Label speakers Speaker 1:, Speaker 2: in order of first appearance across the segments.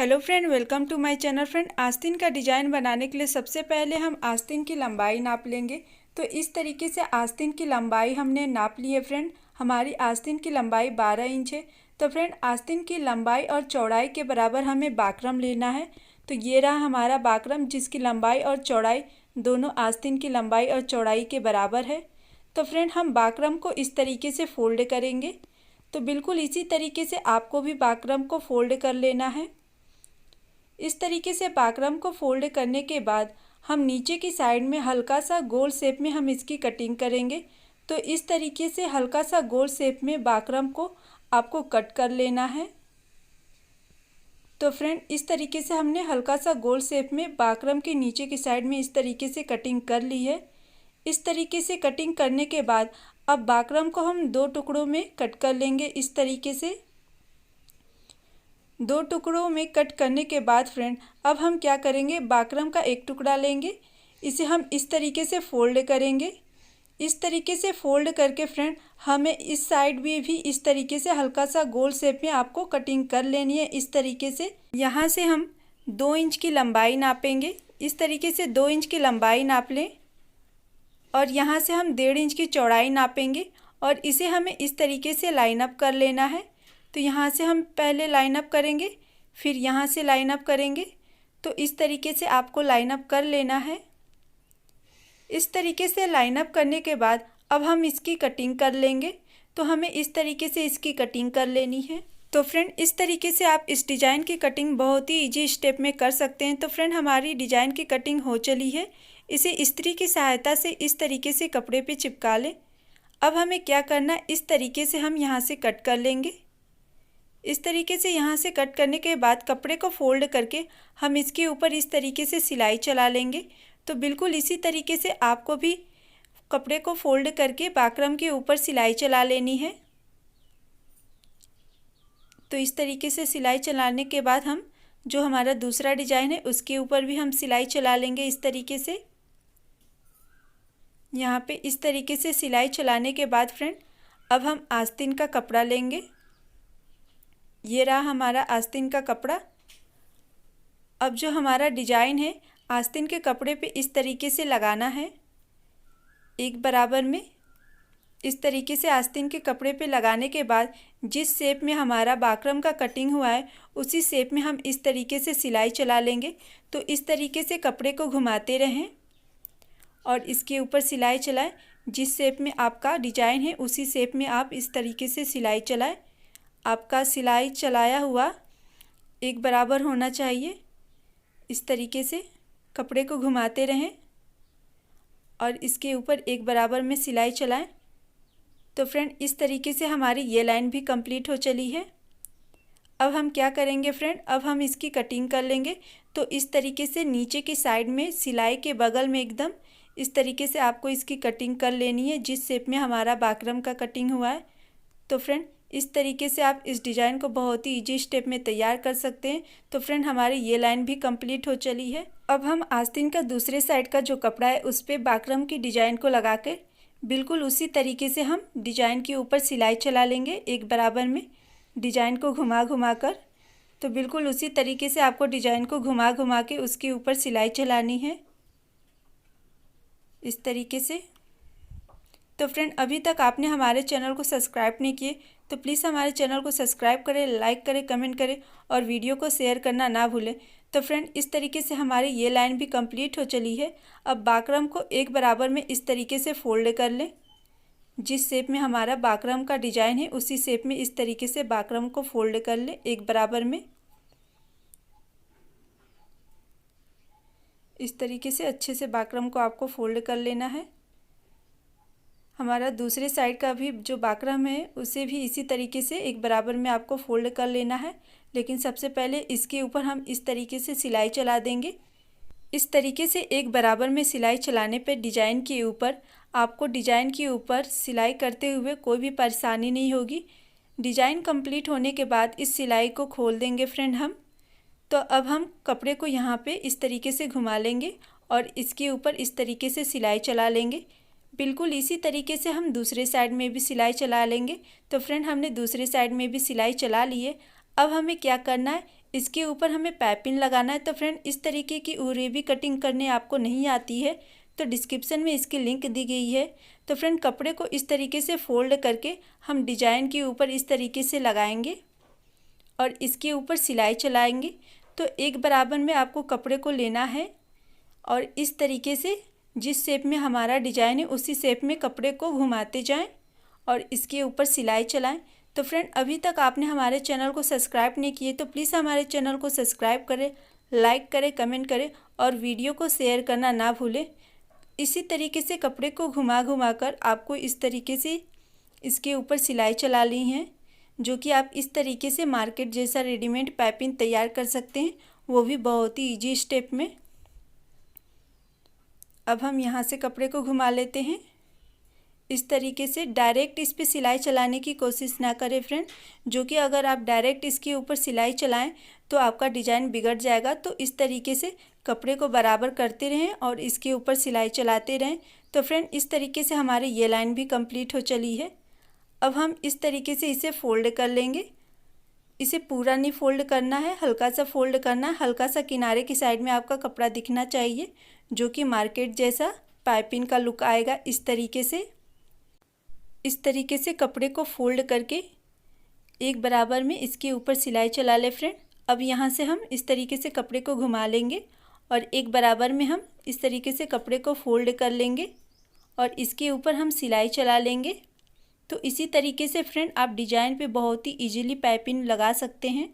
Speaker 1: Hello friend, welcome to my channel. Friend, आस्तीन का design बनाने के लिए सबसे पहले हम आस्तीन की लंबाई नाप लेंगे। तो इस तरीके से आस्तीन की लंबाई हमने नाप ली है। फ्रेंड, हमारी आस्तीन की लंबाई 12 इंच है। तो फ्रेंड, आस्तीन की लंबाई और चौड़ाई के बराबर हमें बाकरम लेना है। तो ये रहा हमारा बाकरम, जिसकी लंबाई और चौड़ाई दोनों आस्तीन की लंबाई और चौड़ाई के बराबर है। तो फ्रेंड, हम बाकरम को इस तरीके से फोल्ड करेंगे। तो बिल्कुल इसी तरीके से आपको भी बाकरम को फोल्ड कर लेना है। इस तरीके से बाकरम को फोल्ड करने के बाद हम नीचे की साइड में हल्का सा गोल शेप में हम इसकी कटिंग करेंगे। तो इस तरीके से हल्का सा गोल शेप में बाकरम को आपको कट कर लेना है। तो फ्रेंड, इस तरीके से हमने हल्का सा गोल शेप में बाकरम के नीचे की साइड में इस तरीके से कटिंग कर ली है। इस तरीके से कटिंग करने के बाद अब बाकरम को हम 2 टुकड़ों में कट कर लेंगे। इस तरीके से 2 टुकड़ों में कट करने के बाद फ्रेंड, अब हम क्या करेंगे, बाकरम का एक टुकड़ा लेंगे, इसे हम इस तरीके से फोल्ड करेंगे। इस तरीके से फोल्ड करके फ्रेंड, हमें इस साइड में भी इस तरीके से हल्का सा गोल शेप में आपको कटिंग कर लेनी है। इस तरीके से यहाँ से हम 2 इंच की लंबाई नापेंगे। इस तरीके से 2 इंच की लंबाई नाप लें और यहाँ से हम 1.5 इंच की चौड़ाई नापेंगे और इसे हमें इस तरीके से लाइन अप कर लेना है। तो यहाँ से हम पहले लाइन अप करेंगे, फिर यहाँ से लाइन अप करेंगे। तो इस तरीके से आपको लाइन अप कर लेना है। इस तरीके से लाइन अप करने के बाद अब हम इसकी कटिंग कर लेंगे। तो हमें इस तरीके से इसकी कटिंग कर लेनी है। तो फ्रेंड, इस तरीके से आप इस डिज़ाइन की कटिंग बहुत ही ईजी स्टेप में कर सकते हैं। तो फ्रेंड, हमारी डिज़ाइन की कटिंग हो चली है। इसे इस्त्री की सहायता से इस तरीके से कपड़े पे चिपका लें। अब हमें क्या करना है, इस तरीके से हम यहाँ से कट कर लेंगे। इस तरीके से यहाँ से कट करने के बाद कपड़े को फोल्ड करके हम इसके ऊपर इस तरीके से सिलाई चला लेंगे। तो बिल्कुल इसी तरीके से आपको भी कपड़े को फोल्ड करके बाकरम के ऊपर सिलाई चला लेनी है। तो इस तरीके से सिलाई चलाने के बाद हम जो हमारा दूसरा डिज़ाइन है उसके ऊपर भी हम सिलाई चला लेंगे। इस तरीके से यहाँ पे इस तरीके से सिलाई चलाने के बाद फ्रेंड, अब हम आस्तीन का कपड़ा लेंगे। ये रहा हमारा आस्तीन का कपड़ा। अब जो हमारा डिज़ाइन है आस्तीन के कपड़े पे इस तरीके से लगाना है, एक बराबर में। इस तरीके से आस्तीन के कपड़े पे लगाने के बाद जिस शेप में हमारा बाकरम का कटिंग हुआ है उसी शेप में हम इस तरीके से सिलाई चला लेंगे। तो इस तरीके से कपड़े को घुमाते रहें और इसके ऊपर सिलाई चलाएं। जिस शेप में आपका डिज़ाइन है उसी शेप में आप इस तरीके से सिलाई चलाएं। आपका सिलाई चलाया हुआ एक बराबर होना चाहिए। इस तरीके से कपड़े को घुमाते रहें और इसके ऊपर एक बराबर में सिलाई चलाएं। तो फ्रेंड, इस तरीके से हमारी ये लाइन भी कंप्लीट हो चली है। अब हम क्या करेंगे फ्रेंड, अब हम इसकी कटिंग कर लेंगे। तो इस तरीके से नीचे की साइड में सिलाई के बगल में एकदम इस तरीके से आपको इसकी कटिंग कर लेनी है, जिस शेप में हमारा बाकरम का कटिंग हुआ है। तो फ्रेंड, इस तरीके से आप इस डिज़ाइन को बहुत ही ईजी स्टेप में तैयार कर सकते हैं। तो फ्रेंड, हमारी ये लाइन भी कंप्लीट हो चली है। अब हम आस्तीन का दूसरे साइड का जो कपड़ा है उस पर बाकरम की डिज़ाइन को लगा कर बिल्कुल उसी तरीके से हम डिज़ाइन के ऊपर सिलाई चला लेंगे, एक बराबर में डिज़ाइन को घुमा घुमा कर। तो बिल्कुल उसी तरीके से आपको डिज़ाइन को घुमा घुमा के उसके ऊपर सिलाई चलानी है, इस तरीके से। तो फ्रेंड, अभी तक आपने हमारे चैनल को सब्सक्राइब नहीं किए तो प्लीज़ हमारे चैनल को सब्सक्राइब करें, लाइक करें, कमेंट करें और वीडियो को शेयर करना ना भूलें। तो फ्रेंड, इस तरीके से हमारी ये लाइन भी कंप्लीट हो चली है। अब बाकरम को एक बराबर में इस तरीके से फोल्ड कर लें। जिस शेप में हमारा बाकरम का डिज़ाइन है उसी शेप में इस तरीके से बाकरम को फोल्ड कर लें, एक बराबर में। इस तरीके से अच्छे से बाकरम को आपको फोल्ड कर लेना है। हमारा दूसरे साइड का भी जो बाकरम है उसे भी इसी तरीके से एक बराबर में आपको फोल्ड कर लेना है। लेकिन सबसे पहले इसके ऊपर हम इस तरीके से सिलाई चला देंगे। इस तरीके से एक बराबर में सिलाई चलाने पर डिज़ाइन के ऊपर आपको डिज़ाइन के ऊपर सिलाई करते हुए कोई भी परेशानी नहीं होगी। डिज़ाइन कंप्लीट होने के बाद इस सिलाई को खोल देंगे फ्रेंड हम। तो अब हम कपड़े को यहाँ पे इस तरीके से घुमा लेंगे और इसके ऊपर इस तरीके से सिलाई चला लेंगे। बिल्कुल इसी तरीके से हम दूसरे साइड में भी सिलाई चला लेंगे। तो फ्रेंड, हमने दूसरे साइड में भी सिलाई चला ली है। अब हमें क्या करना है, इसके ऊपर हमें पाइपिंग लगाना है। तो फ्रेंड इस तरीके की उरेबी कटिंग करने आपको नहीं आती है तो डिस्क्रिप्शन में इसकी लिंक दी गई है। तो फ्रेंड कपड़े को इस तरीके से फोल्ड करके हम डिजाइन के ऊपर इस तरीके से लगाएंगे और इसके ऊपर सिलाई चलाएंगे। तो एक बराबर में आपको कपड़े को लेना है और इस तरीके से जिस शेप में हमारा डिजाइन है उसी शेप में कपड़े को घुमाते जाएं और इसके ऊपर सिलाई चलाएं। तो फ्रेंड अभी तक आपने हमारे चैनल को सब्सक्राइब नहीं किए तो प्लीज़ हमारे चैनल को सब्सक्राइब करें, लाइक करें, कमेंट करें और वीडियो को शेयर करना ना भूलें। इसी तरीके से कपड़े को घुमा घुमा कर आपको इस तरीके से इसके ऊपर सिलाई चला ली है, जो कि आप इस तरीके से मार्केट जैसा रेडीमेड पाइपिंग तैयार कर सकते हैं, वो भी बहुत ही ईजी स्टेप में। अब हम यहाँ से कपड़े को घुमा लेते हैं। इस तरीके से डायरेक्ट इस पे सिलाई चलाने की कोशिश ना करें फ्रेंड, जो कि अगर आप डायरेक्ट इसके ऊपर सिलाई चलाएं तो आपका डिज़ाइन बिगड़ जाएगा। तो इस तरीके से कपड़े को बराबर करते रहें और इसके ऊपर सिलाई चलाते रहें। तो फ्रेंड इस तरीके से हमारी ये लाइन भी कंप्लीट हो चली है। अब हम इस तरीके से इसे फोल्ड कर लेंगे। इसे पूरा नहीं फोल्ड करना है, हल्का सा फोल्ड करना है। हल्का सा किनारे की साइड में आपका कपड़ा दिखना चाहिए, जो कि मार्केट जैसा पाइपिंग का लुक आएगा। इस तरीके से कपड़े को फोल्ड करके एक बराबर में इसके ऊपर सिलाई चला ले फ्रेंड। अब यहाँ से हम इस तरीके से कपड़े को घुमा लेंगे और एक बराबर में हम इस तरीके से कपड़े को फोल्ड कर लेंगे और इसके ऊपर हम सिलाई चला लेंगे। तो इसी तरीके से फ्रेंड आप डिजाइन पे बहुत ही इजीली पाइपिंग लगा सकते हैं।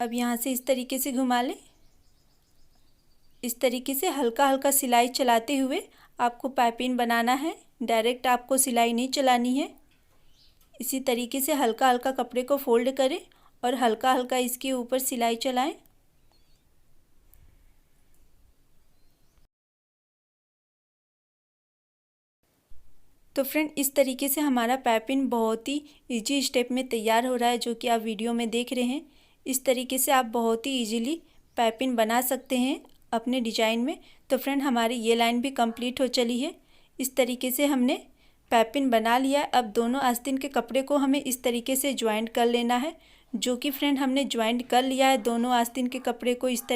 Speaker 1: अब यहाँ से इस तरीके से घुमा लें। इस तरीके से हल्का हल्का सिलाई चलाते हुए आपको पाइपिंग बनाना है, डायरेक्ट आपको सिलाई नहीं चलानी है। इसी तरीके से हल्का हल्का कपड़े को फोल्ड करें और हल्का हल्का इसके ऊपर सिलाई चलाएं। तो फ्रेंड इस तरीके से हमारा पाइपिंग बहुत ही इजी स्टेप में तैयार हो रहा है, जो कि आप वीडियो में देख रहे हैं। इस तरीके से आप बहुत ही इजीली पाइपिंग बना सकते हैं अपने डिजाइन में। तो फ्रेंड हमारी ये लाइन भी कंप्लीट हो चली है। इस तरीके से हमने पाइपिंग बना लिया है। अब दोनों आस्तीन के कपड़े को हमें इस तरीके से ज्वाइंट कर लेना है, जो कि फ्रेंड हमने ज्वाइंट कर लिया है दोनों आस्तीन के कपड़े को इस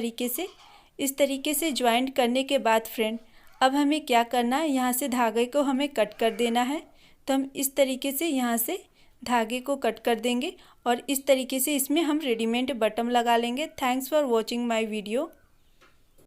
Speaker 1: तरीके से ज्वाइंट करने के बाद फ्रेंड अब हमें क्या करना है, यहाँ से धागे को हमें कट कर देना है। तो हम इस तरीके से यहाँ से धागे को कट कर देंगे और इस तरीके से इसमें हम रेडीमेड बटन लगा लेंगे। Thanks for watching my video.